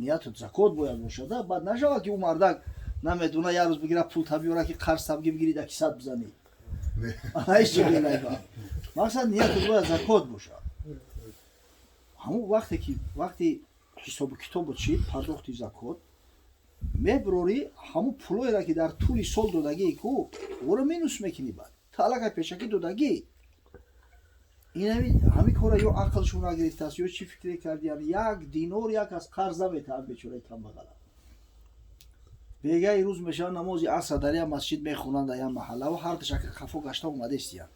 ниятот закот бояд бошада, баъд нашава ки ӯ мардак наметуна як рӯз бигира пул биёра ки қарз табги бигири да кисад бизанӣ. мақсад ниятот бояд закот бошад. ҳамун вақте ки вақти ҳисобу китобот шид пардохти закот меброрӣ ҳамун пулоеро ки дар тӯли сол додагии ку оро минус мекунӣ баъд таълака пешакӣ додагӣ ҳамин кора ё ақлшо нагирифтааст ё чӣ фикре кардиан як динор як аз қарз наметавад бечораи камбағала бегаи рӯз мешава намози аср дар як масҷид мехонанд дар як маҳалла ва ҳар кашака хафо гашта омадестиян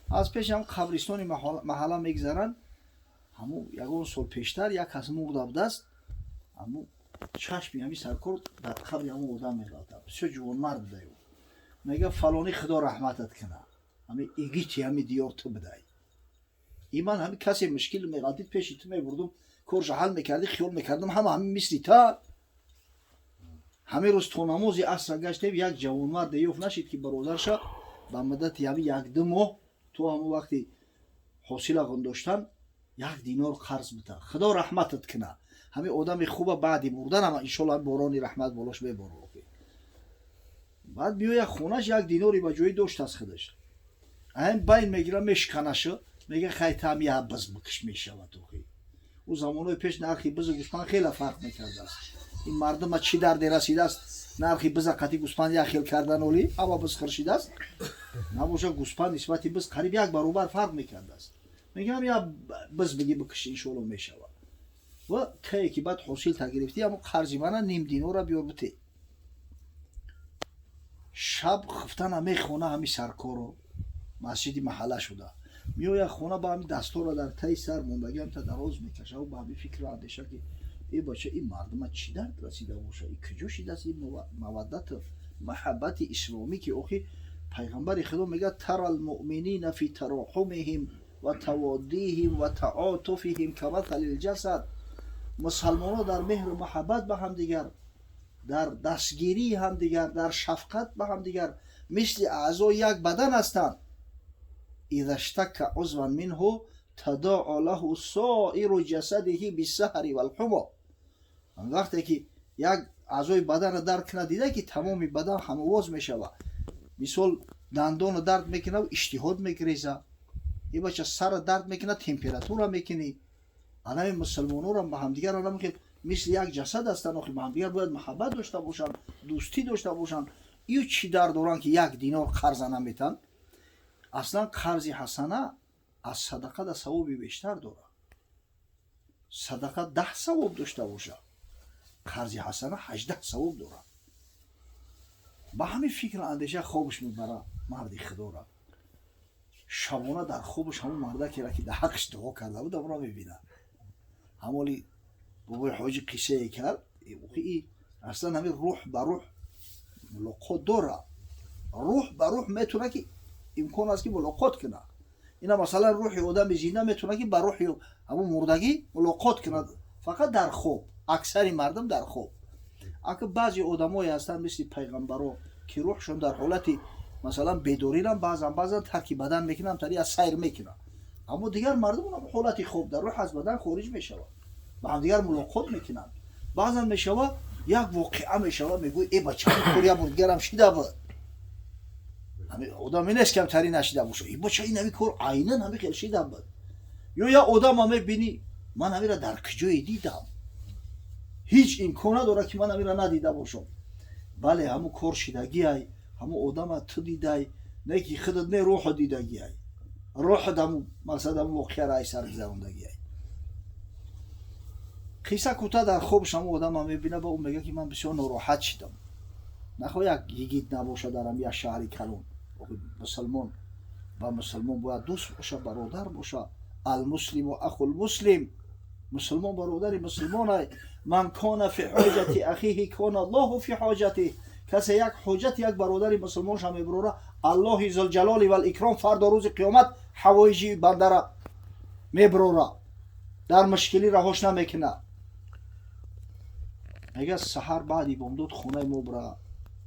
аз пеши ҳам қабристони маҳалла мегзаранд ҳамун ягон сол пештар як кас мурда будааст ҳамун чашми ҳамин саркор дар қабри ҳамун одам меғалтад бисёр ҷувонмард буда ё мега фалони худо раҳматат кина ҳамин игити ҳамин диёр ту бидай и ман ҳамин касе мушкил меғалтид пеши ту мебурдум корша ҳал мекардӣ хиёл мекардам ҳамин мисли та ҳамин рӯз то намози аср гаштем як ҷавонмард ёфт нашид ки бародарша ба муддати ҳамин як-ду моҳ то ҳамун вақти ҳосилагон доштан як динор қарз бита худо раҳматат кина ҳамин одами хуба баъди мурданам иншолло борони раҳмат болош меборад баъд биёя хонаш як динори ба ҷои доштааст худаш ҳамин байн мегира мешканаша мега хайтам я биз бикиш мешавад ӯ замонои пеш нархи бизу гӯспанд хеле фарқ мекардааст ин мардума чӣ дарде расидааст нархи биза қати гӯспанд як хел кардан оли ама биз хуршидааст набошад гӯспанд нисбати биз қариб як баробар фарқ мекардааст мегам я биз биги бикиш иншоалло мешавад ва кае ки баъд ҳосилта гирифтӣ ҳамун қарзи мана ним динора биёр битӣ шаб хифтана мехона ҳамин саркоро масҷиди маҳалла шуда меояд хона ба ҳамин дастора дар таи сар мондагиамта дароз мекашад ба ҳамин фикру андеша ки бача ин мардума чӣ дард расида бошад куҷо шидааст ин маваддату маҳаббати исломӣ ки охир пайғамбари худо мегӯяд тарал муъминина фи тароҳумиҳим ва таводдиҳим ва таъатуфиҳим каматалил ҷасад мусалмонон дар меҳру маҳаббат ба ҳамдигар дар дастгирии ҳамдигар дар шафқат ба ҳамдигар мисли аъзои як бадан ҳастанд иза штакка узван минҳу тадаъа лаҳу соиру ҷасадиҳи бисаҳри валҳумо вақте ки як аъзои баданро дард кунад дида ки тамоми бадан ҳамовоз мешавад мисол дандону дард мекунад иштиҳод мегиреза и бача сарро дард мекунад температура мекунӣ анами мусалмононро ба ҳамдигар мисли як ҷасад ҳастанд охир ба ҳамдигар бояд маҳаббат дошта бошанд дӯстӣ дошта бошанд ию чӣ дард доранд ки як динор қарза наметан аслан қарзи ҳасана аз садақада савоби бештар дорад садақа 10 савоб дошта бошад қарзи ҳасана 18 савоб дорад ба ҳамин фикр андеша хобш мебарад марди худора шабона дар хобш ҳамон мардакеро ки дар ҳаққиш дуо карда буд амро мебинад ҳамоли бобои ҳоҷи қиссае кард аслан ҳамин рӯҳ ба рӯҳ мулоқот дорад рӯҳ ба рӯҳ метавонад ки имкон аст ки мулоқот кунад ина масалан рӯҳи одами зинда метавонад ки ба рӯҳи ҳамун мурдагӣ мулоқот кунад фақат дар хоб аксари мардум дар хоб ака баъзе одамое ҳастанд мисли пайғамбаро ки рӯҳшон дар ҳолати масалан бедориранд баъзан тарки бадан мекунанд тари аз сайр мекунанд аммо дигар мардум ҳолати хоб дар рӯҳ аз бадан хориҷ мешавад ба ҳамдигар мулоқот мекунанд баъзан мешавад як воқеа мешавад мегӯяд бача кори ҳамон дигарам шида буд одаме нест ки ҳамтари нашида бошад бача ин ҳамин кор айнан ҳамин хел шида буд ё як одама мебинӣ ман ҳаминро дар куҷое дидам ҳеҷ имкон надорад ки ман ҳаминро надида бошам бале ҳамун кор шидагиай ҳамун одама ту дидай не ки худат не рӯҳо дидагиай рӯҳат ҳамун мақсад ҳамун воқеаро ай сар гузарондагиай қисса кӯтah дар хобш ҳамун одама мебина ба ӯ мега ки ман бисёр нороҳат шидам нахоҳ як йигит набошад дар ҳамин як шаҳри калон мусалмон ба мусалмон бояд дӯст боша бародар боша алмуслиму ахулмуслим мусалмон бародари мусалмонай ман кона фи ҳоҷати ахиҳи кона аллоҳу фи ҳоҷатиҳ касе як ҳоҷати як бародари мусалмонша мебурора аллоҳи зулҷалоли вал икром фардо рӯзи қиёмат ҳавоиҷи бандара мебурора дар мушкилӣ раҳош намекунад мега саҳар баъди бомдод хонаи мо бира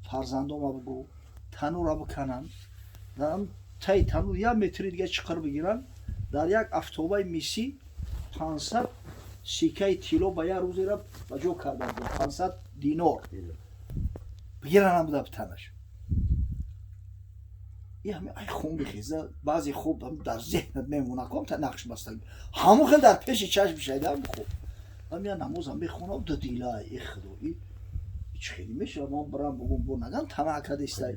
фарзандома бигӯ танӯра бикананд дар таи танӯр 1 метри дига чиқир бигиранд дар як афтобаи мисӣ 500 سیکه تیلو به یه روزی را بجا کردن 500 دینار بگیرن هم بوده بتنش. این همه ای خون بخیزه بعضی خوب در ذهنت میمونه کم تا نقش بستگی همون خیلی در پیش چشم شایده هم خوب هم یا نماز هم بخونه و دو دیله ای خدایی هیچ خیلی میشه ما برام بگم بو نگم تمام کرده استایی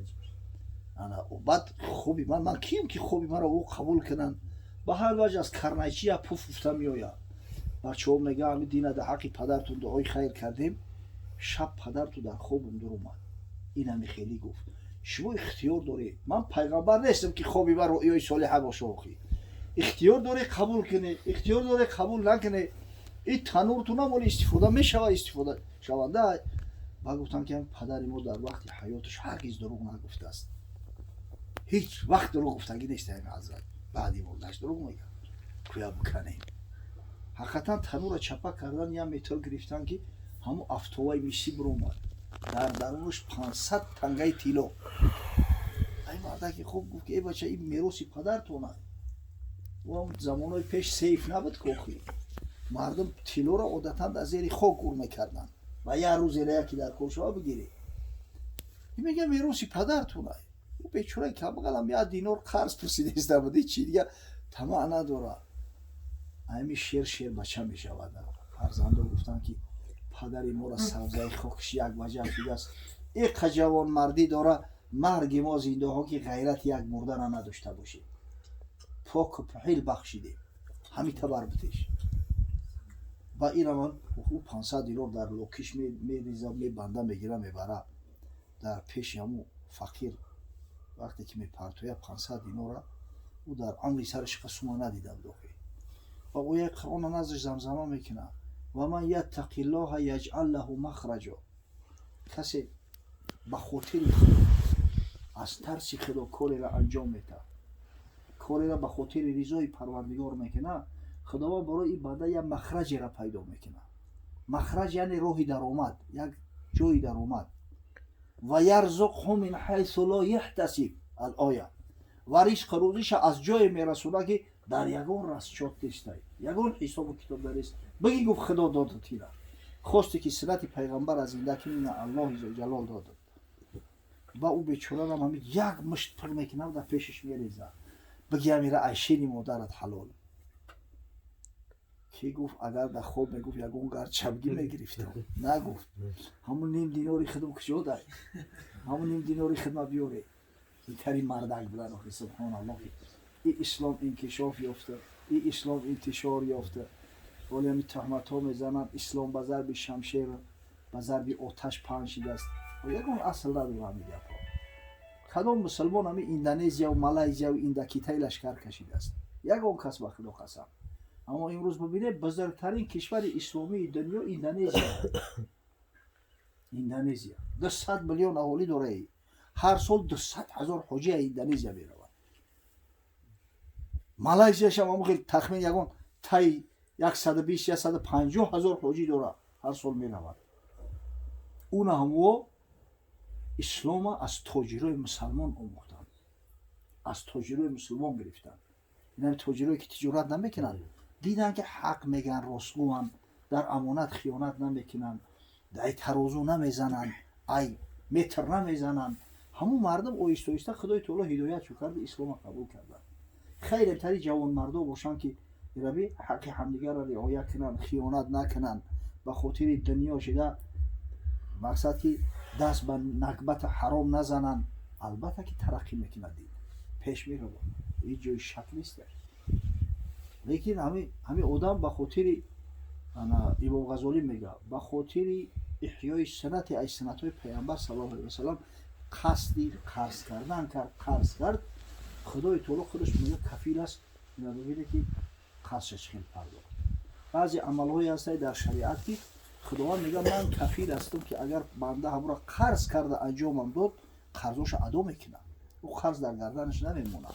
و بعد خوبی من کیم که خوبی مرا او قبول کنن به هر وجه از کرنایچی یا پوف افته میویا بچه هم نگه همین دینه در حقی پدرتون دعای خیر کردیم شب پدر تو در خوبم در اومد این همی خیلی گفت شما اختیار داری من پیغمبر نیستم که خوبی بر رؤیای صالحه باشه اخی اختیار داری قبول کنی اختیار داری قبول نکنی این تنور تو نمالی استفاده میشوه استفاده شونده و گفتم که پدر ما در وقت حیاتش هرگز دروغ نگفته است هیچ وقت دروغ گفتگی نیست این حضرت بعدی مردش دروغ میگه کویا بکنیم حقیقتا تنور را چپه کردن یا متر گرفتن که همون افتوای میسی برو اومد در درونش 500 تنگه تیلو ای مردک خوب گفت که ای بچه این میروسی پدرتونه و هم زمانهای پیش سیف نبود کوخی مردم تیلو را عادتا از زیر خوک گور میکردن و یه روز یکی در کوشا بگیری این میگه میروسی پدرتونه او بیچاره که بگلم یه دینار قرض پرسیده است بودی چی دیگه طمع نداره همین شیر بچه میشود فرزنده گفتن که پدری ما را سبزه خوکش یک وجه دیگه است یک جوان مردی داره مرگ ما زنده ها که غیرت یک مرده را نداشته باشه پاک و پحیل بخشیده همین تبر بتش و این من 500 دینار در لوکیش میریزم میبنده میگیره میبره در پیش همون فقیر وقتی که میپرتویه 500 دینار را او در عمری سرش قسمه ندیده بود و او یک قرآن نزدش زمزمه میکنه و من یتقی الله یجعل له مخرجا کسی به خاطر از ترس خدا کاری را انجام میده کاری را به خاطر رضای پروردگار میکنه خداوند برای این بنده یک مخرج را پیدا میکنه مخرج یعنی راهی درآمد یک جایی درآمد و یرزقه من حیث لا یحتسب الآیه و رزق روزیش از جای میرسونه که در یگان رسچات نیست یگان حساب و کتاب دارست بگی گفت خدا داده تیره خواسته که سنت پیغمبر از این دکی اینه الله جلال داده و او بیچاره هم همین یک مشت پر میکنه و در پیشش میریزه بگی همیره عیشینی مادرت حلال کی گفت اگر در خواب میگفت یگان گر چبگی میگرفتم نگفت همون نیم دیناری خدمت کجا داری همون نیم دیناری خدمت بیاره این تری مردک بودن آخی سبحان الله این اسلام انکشاف یافته این اسلام انتشار یافته ولی همین تهمت ها میزنن اسلام به ضرب شمشیر به ضرب آتش پنشیده است و یکون اصل نداره همین گپا کدام مسلمان همین اندونزیا و مالایزیا و اندوکیتای لشکر کشیده است یکون کس به خدا قسم اما امروز ببینه بزرگترین کشور اسلامی دنیا اندونزیا 200 میلیون اهالی داره هر سال 200,000 حاجی اندونزیا میروند مالایزیا هم خیلی تخمین یکون تای 120 یا 150,000 حاجی داره هر سال میروند اون هم اسلام از تاجرای مسلمان آموختن از تاجرای مسلمان گرفتن این تاجرایی که تجارت نمیکنن دیدن که حق میگن راستگوان در امانت خیانت نمیکنن در ترازو نمیزنن ای متر نمیزنن همون مردم آیسته آیسته خدای تعالی هدایت شو کرد اسلام قبول کردن خیلی تری جوان مردا باشن که ربی حق همدیگر را رعایت کنن خیانت نکنن به خاطر دنیا شده مقصد که دست به نکبت حرام نزنن البته که ترقی میکنه دین پیش میره این جای شک نیست لیکن همین آدم به خاطر امام غزالی میگه به خاطر احیای سنت ای سنت های پیامبر صلی الله علیه و سلم قصدی قرض کردن کرد خدای تعالی خودش میگه کفیل است اینا ببینه که قصدش خیلی پرداخت بعضی عمل‌های هست در شریعت که خداوند میگه من کفیل هستم که اگر بنده هم را قرض کرده انجامم داد قرضش ادا میکنم او قرض در گردنش نمیمونه